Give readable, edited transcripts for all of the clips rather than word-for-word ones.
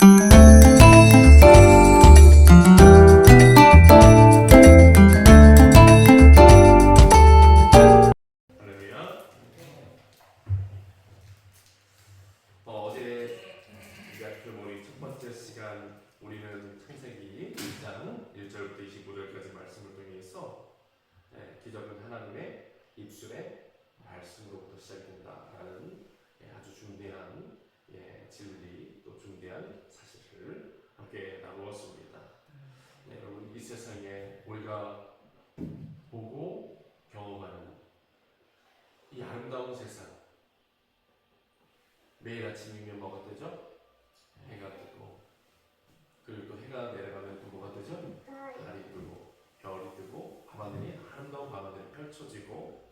어제 미라클 모닝 첫 번째 시간 우리는 창세기 1장 1절부터 25절까지 말씀을 통해서 기적은 하나님의 입술의 말씀으로부터 시작된다라는 아주 중대한 진리 또 중대한 사실을 함께 나누었습니다. 여러분, 이 세상에 우리가 보고 경험하는 이 아름다운 세상, 매일 아침이면 뭐가 뜨죠? 해가 뜨고, 그리고 또 해가 내려가면 또 뭐가 뜨죠? 달이 뜨고 별이 뜨고 밤하늘이 아름다운 밤하늘이 펼쳐지고,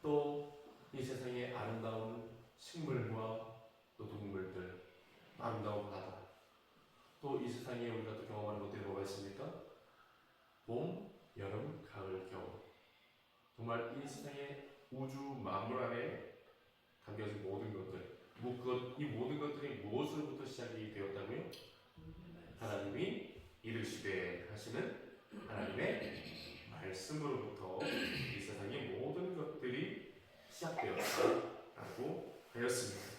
또 이 세상에 아름다운 식물과 또 동물들, 아름다운 바다, 또 이 세상에 우리가 또 경험하는 것들이 뭐가 있습니까? 봄, 여름, 가을, 겨울. 정말 이 세상의 우주 만물 안에 담겨진 모든 것들, 이 모든 것들이 무엇으로부터 시작이 되었다고요? 하나님이 이르시되 하시는 하나님의 말씀으로부터 이 세상의 모든 것들이 시작되었다라고 하였습니다.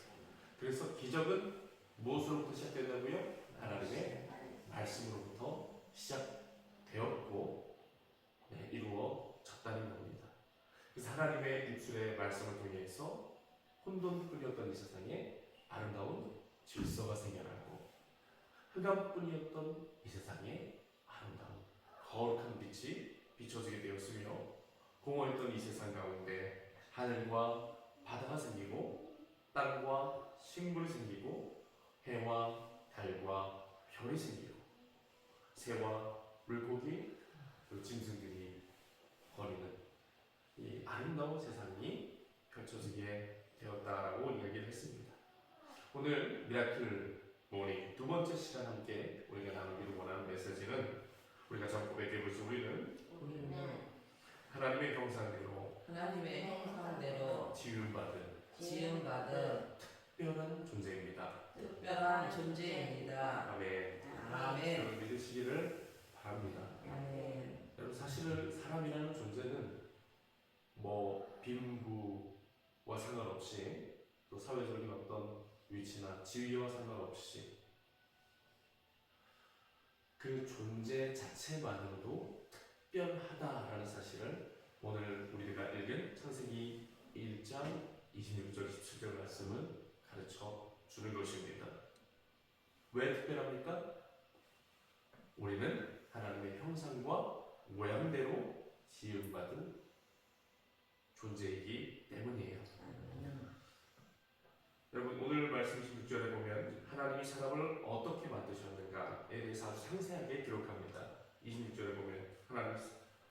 그래서 기적은 무엇으로부터 시작된다고요? 하나님의 말씀으로부터 시작되었고 이루어졌다는 겁니다. 그래서 하나님의 입술의 말씀을 통해서 혼돈뿐이었던 이 세상에 아름다운 질서가 생겨나고, 흑암뿐이었던 이 세상에 아름다운 거룩한 빛이 비춰지게 되었으며, 공허했던 이 세상 가운데 하늘과 바다가 생기고 땅과 식물이 생기고 해와 달과 별이 생기고 새와 물고기 또 짐승들이 거리는 이 아름다운 세상이 펼쳐지게 되었다라고 이야기를 했습니다. 오늘 미라클 모닝 두 번째 시간 함께 우리가 나누기를 원하는 메시지는, 우리가 전 고백해보죠. 우리는 하나님의 형상대로 지음받은 특별한 존재입니다. 아멘. 여러분 믿으시기를 바랍니다. 여러분, 사실은 사람이라는 존재는 빈부와 상관없이, 또 사회적인 어떤 위치나 지위와 상관없이 그 존재 자체만으로도 특별하다라는 사실을 오늘 우리가 읽은 창세기 1장 26절 27절 말씀은 가르쳐 주는 것입니다. 왜 특별합니까? 우리는 하나님의 형상과 모양대로 지음받은 존재이기 때문이에요. 여러분, 오늘 말씀 16절에 보면 하나님이 사람을 어떻게 만드셨는가에 대해서 아주 상세하게 기록합니다. 26절에 보면 하나님이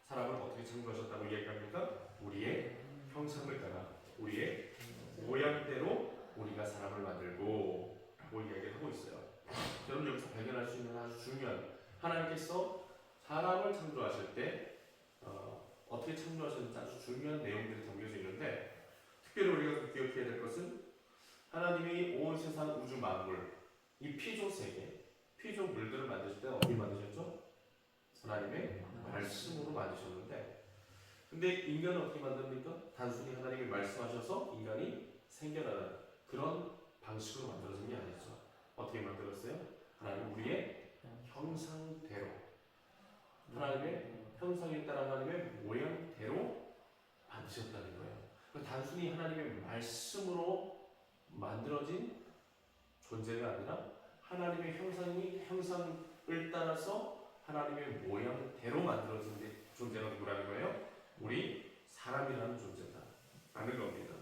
사람을 어떻게 창조하셨다고 이야기합니까? 우리의 형상을 따라 우리의 모양대로 우리가 사람을 만들고 라고 이야기를 하고 있어요. 여러분, 여기서 발견할 수 있는 아주 중요한, 하나님께서 사람을 창조하실 때 어떻게 창조하셨는지 아주 중요한 내용들이 담겨져 있는데, 특별히 우리가 기억해야 될 것은 하나님이 온 세상 우주 만물, 이 피조 세계, 피조 물들을 만드실 때 어떻게 만드셨죠? 하나님의 말씀으로 만드셨는데, 근데 인간은 어떻게 만듭니까? 단순히 하나님이 말씀하셔서 인간이 생겨나는 그런 방식으로 만들어진 게 아니죠. 어떻게 만들었어요? 하나님 우리의 형상대로, 하나님의 형상에 따라 하나님의 모양대로 만드셨다는 거예요. 단순히 하나님의 말씀으로 만들어진 존재가 아니라 하나님의 형상을 따라서 하나님의 모양대로 만들어진 존재가 누구라는 거예요? 우리 사람이라는 존재다라는 겁니다.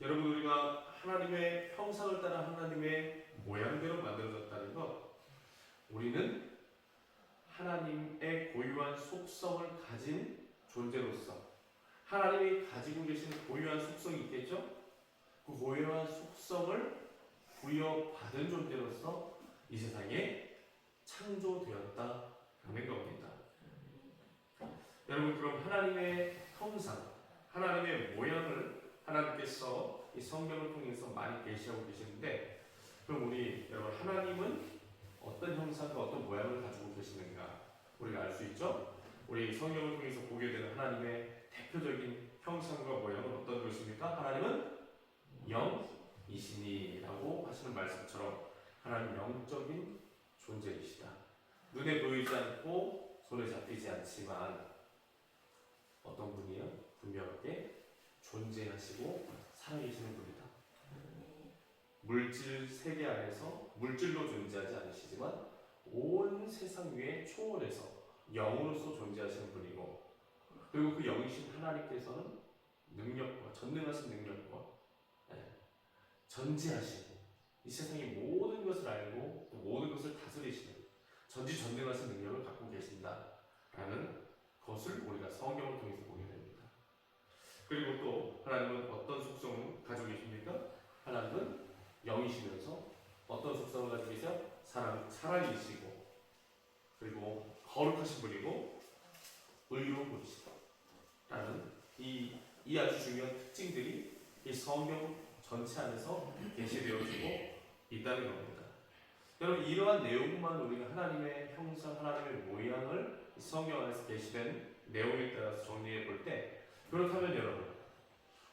여러분, 우리가 하나님의 형상을 따라 하나님의 모양대로 만들어졌다는 것, 우리는 하나님의 고유한 속성을 가진 존재로서, 하나님이 가지고 계신 고유한 속성이 있겠죠? 그 고유한 속성을 부여받은 존재로서 이 세상에 창조되었다라는 겁니다. 여러분, 그럼 하나님의 형상, 하나님의 모양을 하나님께서 이 성경을 통해서 많이 계시하고 계시는데, 그럼 우리 여러분 하나님은 어떤 형상과 어떤 모양을 가지고 계시는가 우리가 알 수 있죠? 우리 성경을 통해서 보게 되는 하나님의 대표적인 형상과 모양은 어떤 것입니까? 하나님은 영이시니라고 하시는 말씀처럼 하나님 영적인 존재이시다. 눈에 보이지 않고 손에 잡히지 않지만 어떤 분이요? 분명하게 존재하시고 살아계시는 분이다. 물질 세계 안에서 물질로 존재하지 않으시지만 온 세상 위에 초월해서 영으로서 존재하시는 분이고, 그리고 그 영이신 하나님께서는 능력과 전능하신 능력과 전지하시고 이 세상의 모든 것을 알고 또 모든 것을 다스리시는 전지전능하신 능력을 갖고 계신다라는 것을 우리가 성경을 통해서 보게 됩니다. 그리고 또 하나님은 어떤 속성을 가지고 계십니까? 하나님은 영이시면서 어떤 속성을 가지고 계세요? 사랑이시고 그리고 거룩하신 분이고 의로운 분이시다라는 이 아주 중요한 특징들이 이 성경 전체 안에서 게시되어지고 있다는 겁니다. 여러분, 이러한 내용만 우리가 하나님의 형상, 하나님의 모양을 성경 안에서 게시된 내용에 따라서 정리해 볼 때, 그렇다면 여러분,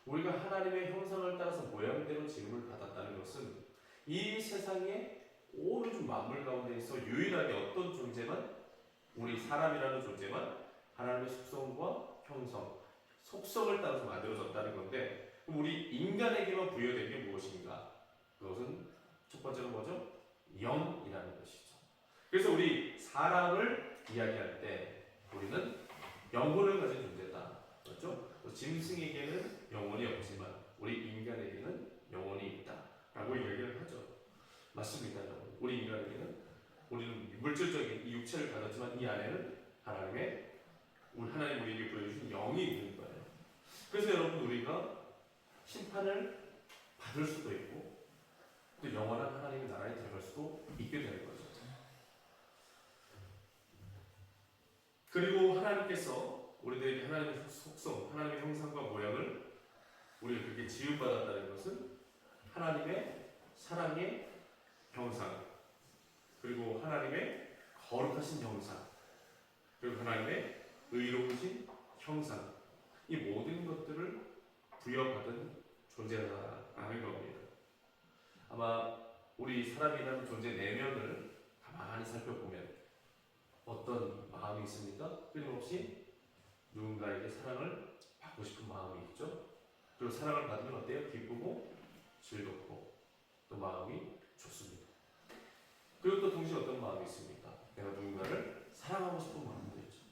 우리가 하나님의 형상을 따라서 모양대로 지음을 받았다는 것은 이 세상의 오른 만물 가운데에서 유일하게 어떤 존재만, 우리 사람이라는 존재만 하나님의 속성과 형성, 속성을 따라서 만들어졌다는 건데, 그럼 우리 인간에게만 부여된 게 무엇인가? 그것은 첫 번째로 뭐죠? 영이라는 것이죠. 그래서 우리 사람을 이야기할 때 우리는 영혼을 가진 존재다. 그렇죠? 짐승에게는 영혼이 없지만 우리 인간에게는 영혼이 있다라고 이야기를 하죠. 맞습니다, 여러분. 우리 인간에게는 우리는 물질적인 이 육체를 가졌지만 이 안에는 하나님 우리에게 보여주신 영이 있는 거예요. 그래서 여러분, 우리가 심판을 받을 수도 있고 또 영원한 하나님의 나라에 들어갈 수도 있게 되는 거죠. 그리고 하나님께서 우리들에게 하나님의 속성, 하나님의 형상과 모양을 우리가 그렇게 지음받았다는 것은 하나님의 사랑의 형상, 그리고 하나님의 거룩하신 형상, 그리고 하나님의 의로우신 형상, 이 모든 것들을 부여받은 존재라는 겁니다. 아마 우리 사람이라는 존재 내면을 가만히 살펴보면 어떤 마음이 있습니까? 끊임없이 누군가에게 사랑을 받고 싶은 마음이 있죠. 그리고 사랑을 받으면 어때요? 기쁘고 즐겁고 또 마음이 좋습니다. 그리고 또 동시에 어떤 마음이 있습니까? 내가 누군가를 사랑하고 싶은 마음도 있죠.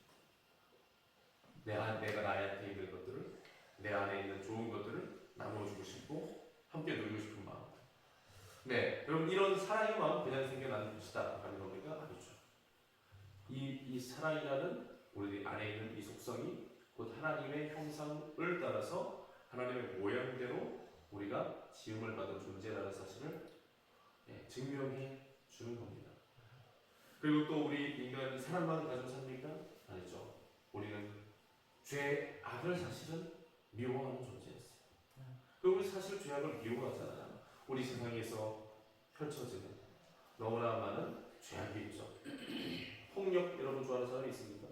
내가 나한테 있는 것들을, 내 안에 있는 좋은 것들을 나눠주고 싶고 함께 누리고 싶은 마음. 네, 여러분, 이런 사랑의 마음 그냥 생겨나는 것이다 하는 겁니까? 아니죠. 이 사랑이라는 우리 안에 있는 이 속성이 곧 하나님의 형상을 따라서 하나님의 모양대로 우리가 지음을 받은 존재라는 사실을 증명해 주는 겁니다. 그리고 또 우리 인간이 사랑만 가지고 삽니까? 아니죠. 우리는 죄악을 사실은 미워하는 존재였어요. 그리고 우리 사실 죄악을 미워하잖아요. 우리 세상에서 펼쳐지는 너무나 많은 죄악이 있죠. 폭력 여러분 좋아하는 사람이 있습니까?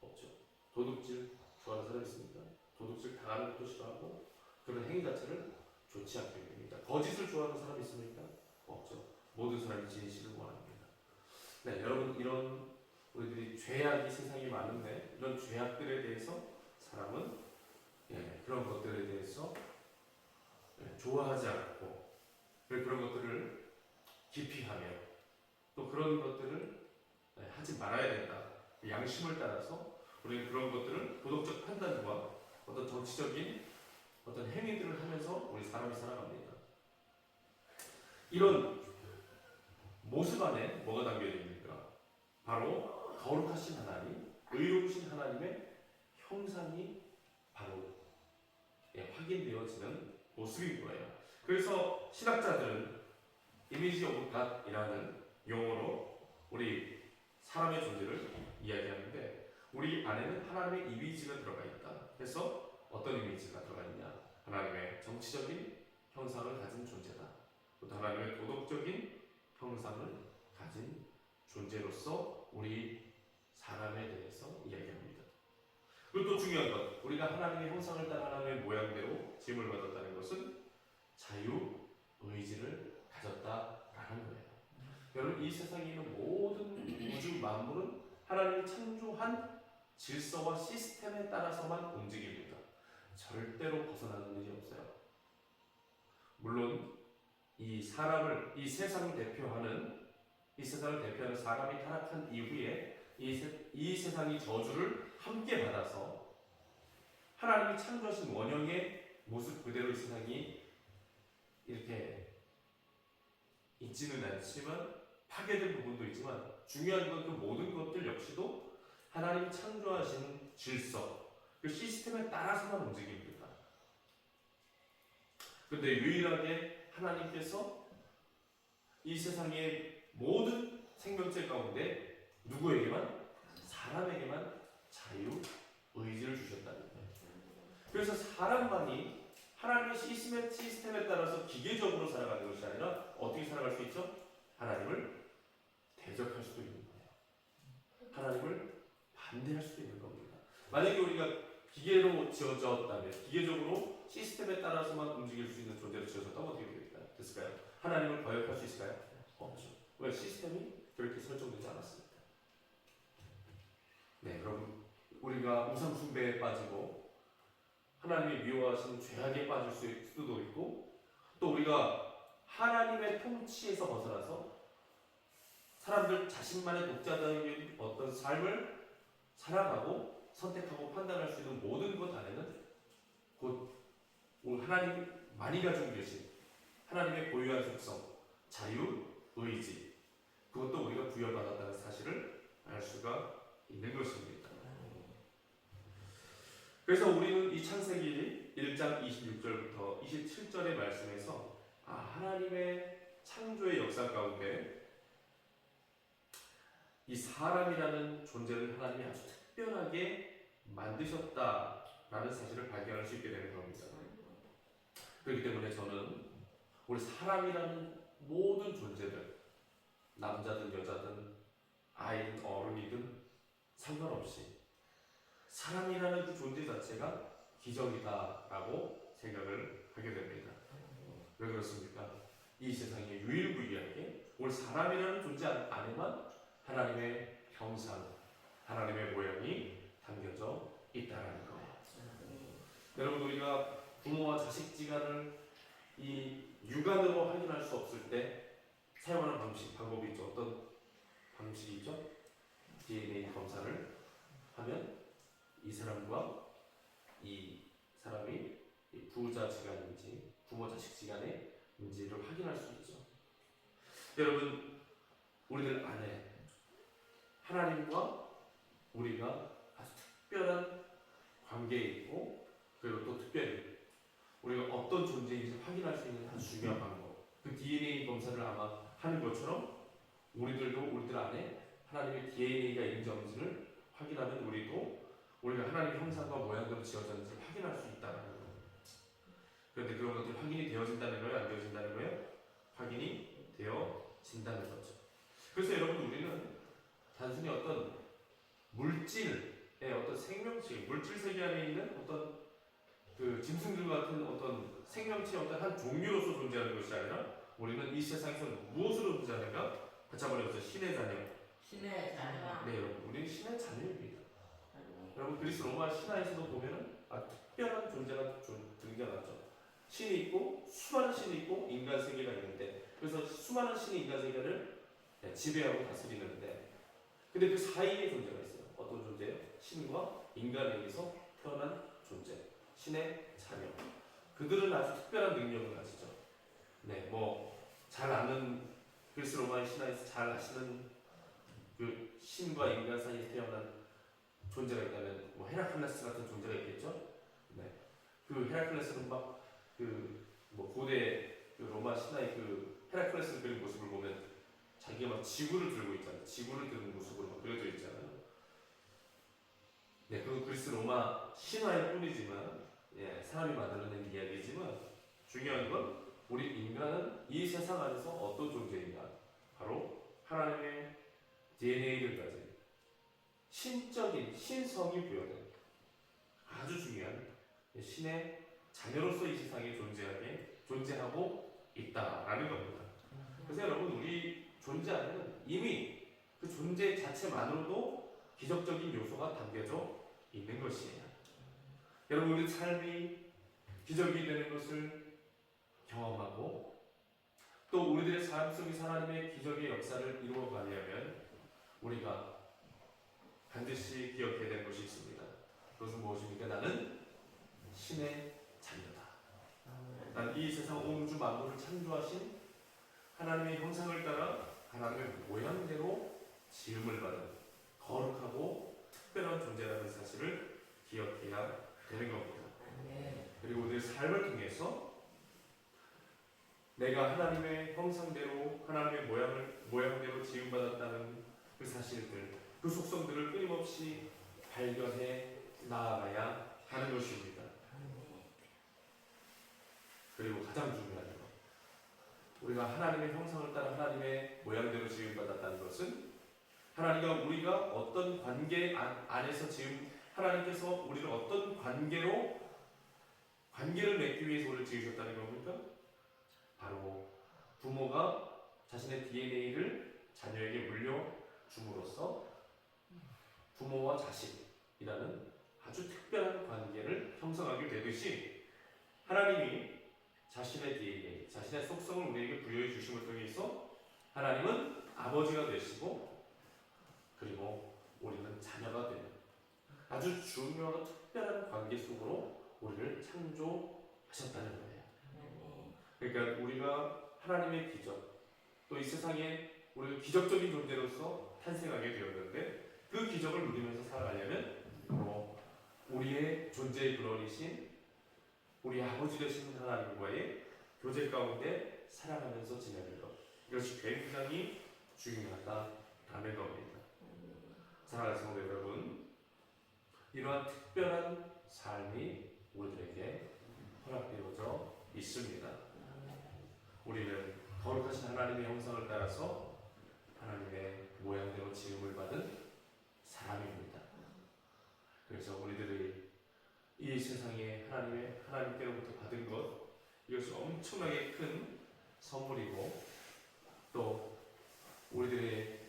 없죠. 도둑질 좋아하는 사람이 있습니까? 도둑질 당하는 것도 싫어하고 그런 행위 자체를 좋지 않게 됩니다. 거짓을 좋아하는 사람이 있습니까? 없죠. 모든 사람이 진실을 원합니다. 네, 여러분, 이런 우리들이 죄악이 세상에 많은데 이런 죄악들에 대해서 사람은 그런 것들에 대해서 좋아하지 않고 그런 것들을 기피하며 또 그런 것들을 하지 말아야 된다. 양심을 따라서 우리는 그런 것들을 도덕적 판단과 어떤 정치적인 어떤 행위들을 하면서 우리 사람이 살아갑니다. 이런 모습 안에 뭐가 담겨 있습니까? 바로 거룩하신 하나님, 의로우신 하나님의 형상이 바로 확인되어지는 모습인 거예요. 그래서 신학자들은 이미지 오브 갓이라는 용어로 우리 사람의 존재를 이야기하는데 우리 안에는 하나님의 이미지가 들어가 있다. 그래서 어떤 이미지가 들어가 있냐? 하나님의 정치적인 형상을 가진 존재다. 또 하나님의 도덕적인 형상을 가진 존재로서 우리 사람에 대해서 이야기합니다. 그리고 또 중요한 것, 우리가 하나님의 형상을 따라 하나님의 모양대로 지음을 받았다는 것은 자유 의지를 가졌다라는 거예요. 여러분, 이 세상에 있는 모든 우주 만물은 하나님이 창조한 질서와 시스템에 따라서만 움직입니다. 절대로 벗어나는 일이 없어요. 물론 이 세상을 대표하는 사람이 타락한 이후에 이 세상이 저주를 함께 받아서 하나님이 창조하신 원형의 모습 그대로 이 세상이 이렇게 있지는 않지만 파괴된 부분도 있지만, 중요한 건 그 모든 것들 역시도 하나님이 창조하신 질서, 그 시스템에 따라서만 움직입니다. 그런데 유일하게 하나님께서 이 세상의 모든 생명체 가운데 누구에게만? 사람에게만 자유, 의지를 주셨다는 거예요. 그래서 사람만이 하나님의 시스템에 따라서 기계적으로 살아가는 것이 아니라 어떻게 살아갈 수 있죠? 하나님을 대적할 수도 있는 거예요. 하나님을 반대할 수도 있는 겁니다. 만약에 우리가 기계로 지어졌다면, 기계적으로 시스템에 따라서만 움직일 수 있는 존재로 지어졌다면 어떻게 됐을까요? 하나님을 거역할 수 있을까요? 없죠. 왜? 시스템이 그렇게 설정되지 않았습니다. 네, 여러분, 우리가 우상 숭배에 빠지고 하나님이 미워하시는 죄악에 빠질 수도 있고, 또 우리가 하나님의 통치에서 벗어나서 사람들 자신만의 독자적인 어떤 삶을 살아가고 선택하고 판단할 수 있는 모든 것 안에는 곧 하나님만이 가지고 계신 하나님의 고유한 속성, 자유, 의지, 그것도 우리가 부여받았다는 사실을 알 수가 있는 것입니다. 그래서 우리는 이 창세기 1장 26절부터 27절의 말씀에서 하나님의 창조의 역사 가운데 이 사람이라는 존재를 하나님이 아주 특별하게 만드셨다라는 사실을 발견할 수 있게 되는 겁니다. 그렇기 때문에 저는 우리 사람이라는 모든 존재들, 남자든 여자든 아이든 어른이든 상관없이 사람이라는 그 존재 자체가 기적이다라고 생각을 하게 됩니다. 왜 그렇습니까? 이 세상에 유일무이하게 우리 사람이라는 존재 안에만 하나님의 형상, 하나님의 모양이 담겨져 있다라는 거예요. 여러분, 우리가 부모와 자식지간을 이 육안으로 확인할 수 없을 때 사용하는 방법이 있죠. 어떤 방식이죠? DNA 검사를 하면 이 사람과 이 사람이 부자지간인지 부모 자식지간인지를 확인할 수 있죠. 여러분, 우리들 안에 하나님과 우리가 아주 특별한 관계에 있고, 그리고 또 특별히 우리가 어떤 존재인지 확인할 수 있는 아주 중요한 방법, 그 DNA 검사를 아마 하는 것처럼 우리들도 우리들 안에 하나님의 DNA가 있는지 없는지를 확인하면 우리가 하나님의 형상과 모양대로 지어졌는지를 확인할 수 있다는 거예요. 그런데 그런 것들이 확인이 되어진다는 거예요? 안 되어진다는 거예요? 확인이 되어진다는 거죠. 그래서 여러분, 우리는 단순히 어떤 물질의 어떤 생명체, 물질 세계 안에 있는 어떤 그 짐승들 같은 어떤 생명체의 어떤 한 종류로서 존재하는 것이 아니라 우리는 이 세상에서 무엇으로 존재하는가? 같이 한번 해보세요. 신의 자녀. 신의 자녀. 네, 여러분, 우리는 신의 자녀입니다. 여러분, 그리스 로마 신화에서도 보면은 특별한 존재가 등장하죠. 신이 있고 수많은 신이 있고 인간 세계가 있는데, 그래서 수많은 신이 인간 세계를 지배하고 다스리는데, 근데 그 사이에 존재가 있어요. 어떤 존재예요? 신과 인간에게서 태어난 존재, 신의 자녀. 그들은 아주 특별한 능력을 가지죠. 네, 잘 아는 그리스 로마의 신화에서 잘 아시는 그 신과 인간 사이에 태어난 존재가 있다면 헤라클레스 같은 존재가 있겠죠. 네, 그 헤라클레스는 고대 그 로마 신화의 그 헤라클레스 그린 모습을 보면 자기가 지구를 들고 있잖아요. 지구를 드는 모습으로 그려져 있잖아요. 네, 그 그리스 로마 신화일 뿐이지만, 사람이 만들어낸 이야기지만 중요한 건 우리 인간은 이 세상 안에서 어떤 존재인가? 바로 하나님의 DNA를 가진 신적인 신성이 부여된 아주 중요한 신의 자녀로서 이 세상에 존재하고 있다라는 겁니다. 그래서 여러분 우리 존재 안에는 이미 그 존재 자체만으로도 기적적인 요소가 담겨져 있는 것이에요. 여러분 우리 삶이 기적이 되는 것을 경험하고 또 우리들의 삶 속에서 하나님의 기적의 역사를 이루어가려면 우리가 반드시 기억해야 될 것이 있습니다. 그것은 무엇입니까? 나는 신의 자녀다. 난 이 세상 온 우주 만물을 창조하신 하나님의 형상을 따라 하나님의 모양대로 지음을 받은 거룩하고 특별한 존재라는 사실을 기억해야 되는 겁니다. 그리고 우리의 삶을 통해서 내가 하나님의 형상대로 하나님의 모양대로 지음받았다는 그 사실들, 그 속성들을 끊임없이 발견해 나아가야 하는 것입니다. 그리고 가장 중요한 것, 우리가 하나님의 형상을 따라 하나님의 모양대로 지음받았다는 것은 하나님과 우리가 어떤 관계 안에서 하나님께서 우리를 어떤 관계를 맺기 위해서 우리를 지으셨다는 겁니까? 바로 부모가 자신의 DNA를 자녀에게 물려줌으로써 부모와 자식이라는 아주 특별한 관계를 형성하게 되듯이 하나님이 자신의 DNA, 자신의 속성을 우리에게 부여해 주심을 통해서 하나님은 아버지가 되시고 그리고 우리는 자녀가 되는 아주 중요하고 특별한 관계 속으로 우리를 창조하셨다는 거예요. 그러니까 우리가 하나님의 기적, 또 이 세상에 우리가 기적적인 존재로서 탄생하게 되었는데 그 기적을 누리면서 살아가려면 우리의 존재의 근원이신 우리 아버지 되시는 하나님과의 교제 가운데 살아가면서 지내는 것, 이것이 굉장히 중요하다라는 겁니다. 사랑하는 성도 여러분, 이러한 특별한 삶이 우리들에게 허락되어져 있습니다. 우리는 거룩하신 하나님의 형상을 따라서 하나님의 모양대로 지음을 받은 사람입니다. 그래서 우리들이 이 세상에 하나님께로부터 받은 것, 이것이 엄청나게 큰 선물이고 또 우리들의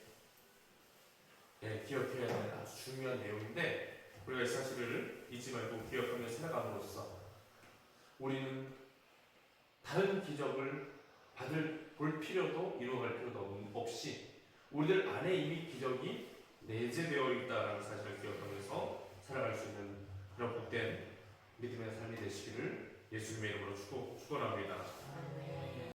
기억해야 될 아주 중요한 내용인데 우리가 이 사실을 잊지 말고 기억하며 살아감으로써 우리는 다른 기적을 볼 필요도 이루어갈 필요도 없이 우리들 안에 이미 기적이 내재되어 있다는 사실을 기억하면서 살아갈 수 있는 그런 복된 믿음의 삶이 되시기를 예수님의 이름으로 축원합니다.